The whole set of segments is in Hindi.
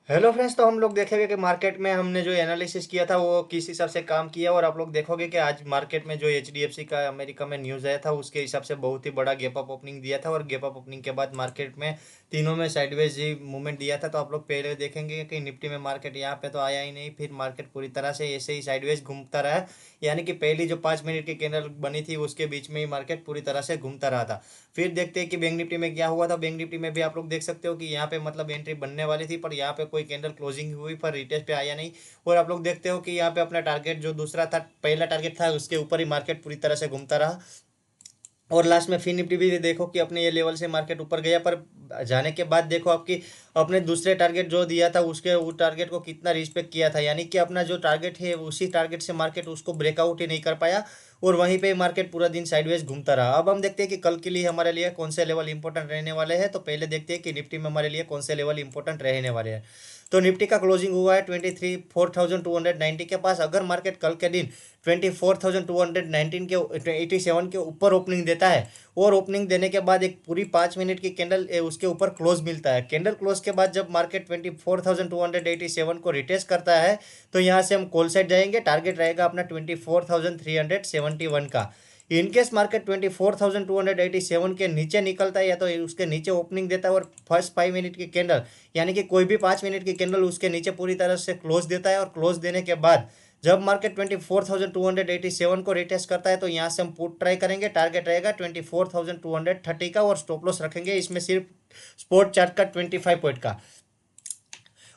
Hello friends. तो हम लोग देखेंगे कि मार्केट में हमने जो एनालिसिस किया था वो किस हिसाब से काम किया, और आप लोग देखोगे कि आज मार्केट में जो एचडीएफसी का अमेरिका में न्यूज़ आया था उसके हिसाब से बहुत ही बड़ा गैप अप ओपनिंग दिया था, और गैप अप ओपनिंग के बाद मार्केट में तीनों में साइडवेज ही मूवमेंट दिया था। तो आप लोग पहले देखेंगे कि निफ्टी में मार्केट यहाँ पे तो आया ही नहीं, फिर मार्केट पूरी तरह से ऐसे ही साइडवेज घूमता रहा। यानी कि पहली जो 5 मिनट की कैंडल बनी थी उसके बीच में ही मार्केट पूरी तरह से घूमता रहा था। फिर देखते हैं कि बैंक निफ्टी में क्या हुआ था। बैंक निफ्टी में भी आप लोग देख सकते हो कि यहाँ पे मतलब एंट्री बनने वाली थी, पर यहाँ पे कोई कैंडल क्लोजिंग हुई पर रिटेस्ट पे आया नहीं। और आप लोग देखते हो कि यहाँ पे अपना टारगेट जो दूसरा था, पहला टारगेट था, उसके ऊपर ही मार्केट पूरी तरह से घूमता रहा। और लास्ट में फिर निफ्टी भी देखो कि अपने ये लेवल से मार्केट ऊपर गया, पर जाने के बाद देखो आपकी अपने दूसरे टारगेट जो दिया था उसके उस टारगेट को कितना रिस्पेक्ट किया था। यानी कि अपना जो टारगेट है उसी टारगेट से मार्केट उसको ब्रेकआउट ही नहीं कर पाया, और वहीं पे मार्केट पूरा दिन साइडवेज घूमता रहा। अब हम देखते हैं कि कल के लिए हमारे लिए कौन से लेवल इंपॉर्टेंट रहने वाले हैं। तो पहले देखते हैं कि निफ्टी में हमारे लिए कौन से लेवल इंपॉर्टेंट रहने वाले हैं। तो निफ्टी का क्लोजिंग हुआ है 24,290 के पास। अगर मार्केट कल के दिन 24,219 के 87 के ऊपर ओपनिंग देता है, और ओपनिंग देने के बाद एक पूरी 5 मिनट की कैंडल उसके ऊपर क्लोज मिलता है, कैंडल क्लोज के बाद जब मार्केट 24,287 को रिटेस्ट करता है, तो यहाँ से हम कॉल साइड जाएंगे। टारगेट रहेगा अपना 24,371 का। इनकेस मार्केट 24,287 के नीचे निकलता है या तो उसके नीचे ओपनिंग देता है, और फर्स्ट 5 मिनट की कैंडल यानी कि कोई भी 5 मिनट की कैंडल उसके नीचे पूरी तरह से क्लोज देता है, और क्लोज देने के बाद जब मार्केट 24,287 को रिटेस्ट करता है, तो यहाँ से हम पुट ट्राई करेंगे। टारगेट रहेगा 24,230 का, और स्टॉप लॉस रखेंगे इसमें सिर्फ स्पोर्ट चार्ट का 25 पॉइंट का।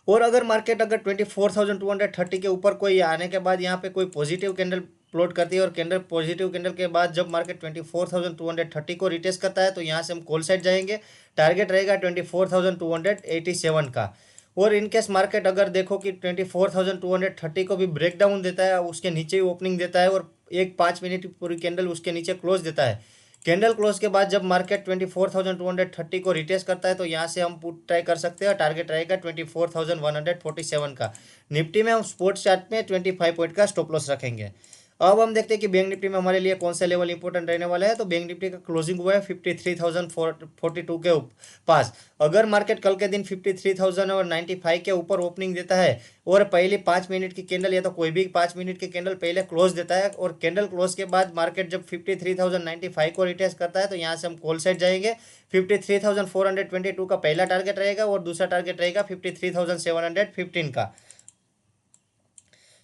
और अगर मार्केट अगर 24,230 के ऊपर कोई आने के बाद यहाँ पे कोई पॉजिटिव कैंडल प्लॉट करती है, और कैंडल पॉजिटिव कैंडल के बाद जब मार्केट 24,230 को रिटेस्ट करता है, तो यहाँ से हम कॉल साइड जाएंगे। टारगेट रहेगा 24,287 का। और इनकेस मार्केट अगर देखो कि 24,230 को भी ब्रेक डाउन देता है, उसके नीचे ही ओपनिंग देता है, और एक 5 मिनट की पूरी कैंडल उसके नीचे क्लोज देता है, कैंडल क्लोज के बाद जब मार्केट 24,230 को रिटेस्ट करता है, तो यहाँ से हम पुट ट्राई कर सकते हैं। टारगेट रहेगा 24,147 का। निफ्टी में हम स्पोर्ट्स चार्ट में 25 पॉइंट का स्टॉप लॉस रखेंगे। अब हम देखते हैं कि बैंक निफ्टी में हमारे लिए कौन सा लेवल इंपॉर्टेंट रहने वाला है। तो बैंक निफ्टी का क्लोजिंग हुआ है 53,042 के पास। अगर मार्केट कल के दिन 53,095 के ऊपर ओपनिंग देता है, और पहले 5 मिनट की कैंडल या तो कोई भी 5 मिनट की कैंडल पहले क्लोज देता है, और कैंडल क्लोज के बाद मार्केट जब 53,095 को रिटेस्ट करता है, तो यहाँ से हम कॉल साइड जाएंगे। 53,422 का पहला टारगेट रहेगा, और दूसरा टारगेट रहेगा 53,715 का।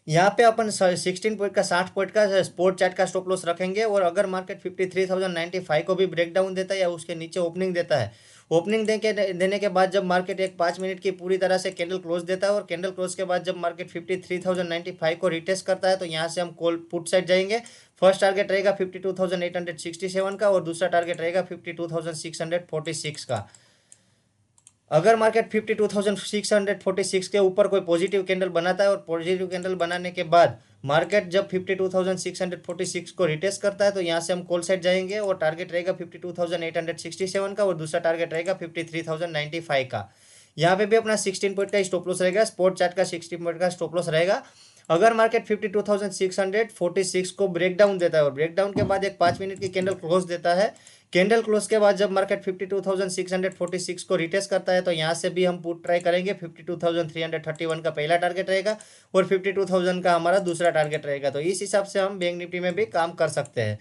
यहाँ पे अपन 16 पॉइंट का 60 पॉइंट का स्पोर्ट चार्ट का स्टॉप लॉस रखेंगे। और अगर मार्केट 53,095 को भी ब्रेक डाउन देता है या उसके नीचे ओपनिंग देता है, ओपनिंग देने के बाद जब मार्केट एक 5 मिनट की पूरी तरह से कैंडल क्लोज देता है, और कैंडल क्लोज के बाद जब मार्केट 53,095 को रिटेस्ट करता है, तो यहाँ से हम कॉल पुट साइड जाएंगे। फर्स्ट टारगेट रहेगा 52,867 का, और दूसरा टारगेट रहेगा 52,646 का। अगर मार्केट 52,646 के ऊपर कोई पॉजिटिव कैंडल बनाता है, और पॉजिटिव कैंडल बनाने के बाद मार्केट जब 52,646 को रिटेस्ट करता है, तो यहाँ से हम कॉल साइड जाएंगे। और टारगेट रहेगा 52,867 का, और दूसरा टारगेट रहेगा 53,095 का। यहाँ पे भी अपना 16 पॉइंट का स्टॉप लॉस रहेगा, स्पोर्ट चार्ट का 16 पॉइंट का स्टॉप लॉस रहेगा। अगर मार्केट 52,646 को ब्रेक डाउन देता है, और ब्रेक डाउन के बाद एक 5 मिनट की कैंडल क्लोज देता है, कैंडल क्लोज के बाद जब मार्केट 52,646 को रिटेस्ट करता है, तो यहाँ से भी हम पुट ट्राई करेंगे। 52,331 का पहला टारगेट रहेगा, और 52,000 का हमारा दूसरा टारगेट रहेगा। तो इस हिसाब से हम बैंक निफ्टी में भी काम कर सकते हैं।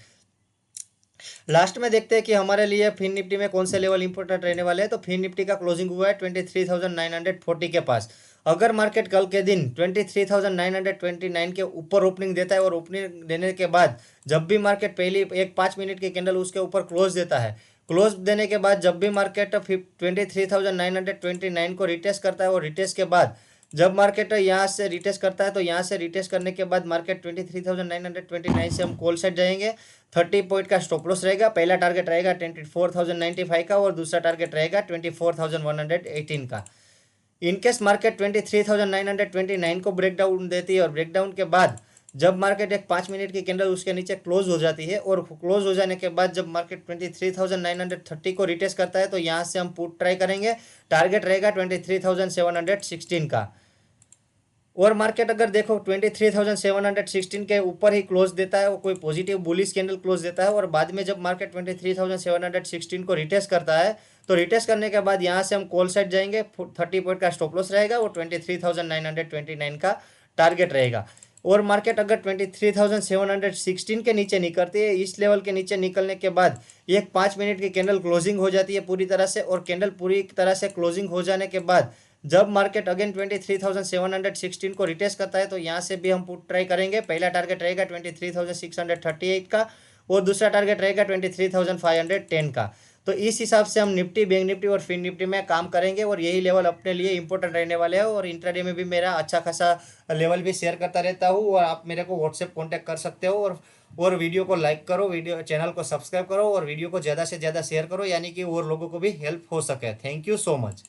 लास्ट में देखते हैं कि हमारे लिए फिन निफ्टी में कौन से लेवल इंपॉर्टेंट रहने वाले हैं। तो फिन निफ्टी का क्लोजिंग हुआ है 23,940 के पास। अगर मार्केट कल के दिन 23,929 के ऊपर ओपनिंग देता है, और ओपनिंग देने के बाद जब भी मार्केट पहली एक 5 मिनट की कैंडल उसके ऊपर क्लोज देता है, क्लोज देने के बाद जब भी मार्केट 23,929 को रिटेस्ट करता है, और रिटेस्ट के बाद जब मार्केट यहाँ से रिटेस्ट करता है, तो यहाँ से रिटेस्ट करने के बाद मार्केट 23,929 से हम कॉल साइड जाएंगे। 30 पॉइंट का स्टॉप लॉस रहेगा। पहला टारगेट रहेगा 24,095 का, और दूसरा टारगेट रहेगा 24,118 का। इनकेस मार्केट 23,929 को ब्रेक डाउन देती है, और ब्रेक डाउन के बाद जब मार्केट एक 5 मिनट की कैंडल उसके नीचे क्लोज हो जाती है, और क्लोज हो जाने के बाद जब मार्केट 23,930 को रिटेस्ट करता है, तो यहाँ से हम पुट ट्राई करेंगे। टारगेट रहेगा 23,716 का। और मार्केट अगर देखो 23,716 के ऊपर ही क्लोज देता है, वो कोई पॉजिटिव बुलिश कैंडल क्लोज देता है, और बाद में जब मार्केट 23,716 को रिटेस्ट करता है, तो रिटेस्ट करने के बाद यहाँ से हम कॉल साइड जाएंगे, 30 पॉइंट का स्टॉप लॉस रहेगा, और 23,929 का टारगेट रहेगा। और मार्केट अगर 23,716 के नीचे निकलती है, इस लेवल के नीचे निकलने के बाद एक 5 मिनट की कैंडल क्लोजिंग हो जाती है पूरी तरह से, और कैंडल पूरी तरह से क्लोजिंग हो जाने के बाद जब मार्केट अगेन 23,716 को रिटेस्ट करता है, तो यहाँ से भी हम पुट ट्राई करेंगे। पहला टारगेट रहेगा 23,638 का, और दूसरा टारगेट रहेगा 23,510 का। तो इस हिसाब से हम निफ्टी, बैंक निफ्टी और फिन निफ्टी में काम करेंगे, और यही लेवल अपने लिए इंपॉर्टेंट रहने वाले हैं। और इंट्राडे में भी मेरा अच्छा खासा लेवल भी शेयर करता रहता हूँ, और आप मेरे को व्हाट्सएप कांटेक्ट कर सकते हो। और वीडियो को लाइक करो, वीडियो चैनल को सब्सक्राइब करो, और वीडियो को ज़्यादा से ज़्यादा शेयर करो, यानी कि और लोगों को भी हेल्प हो सके। Thank you so much.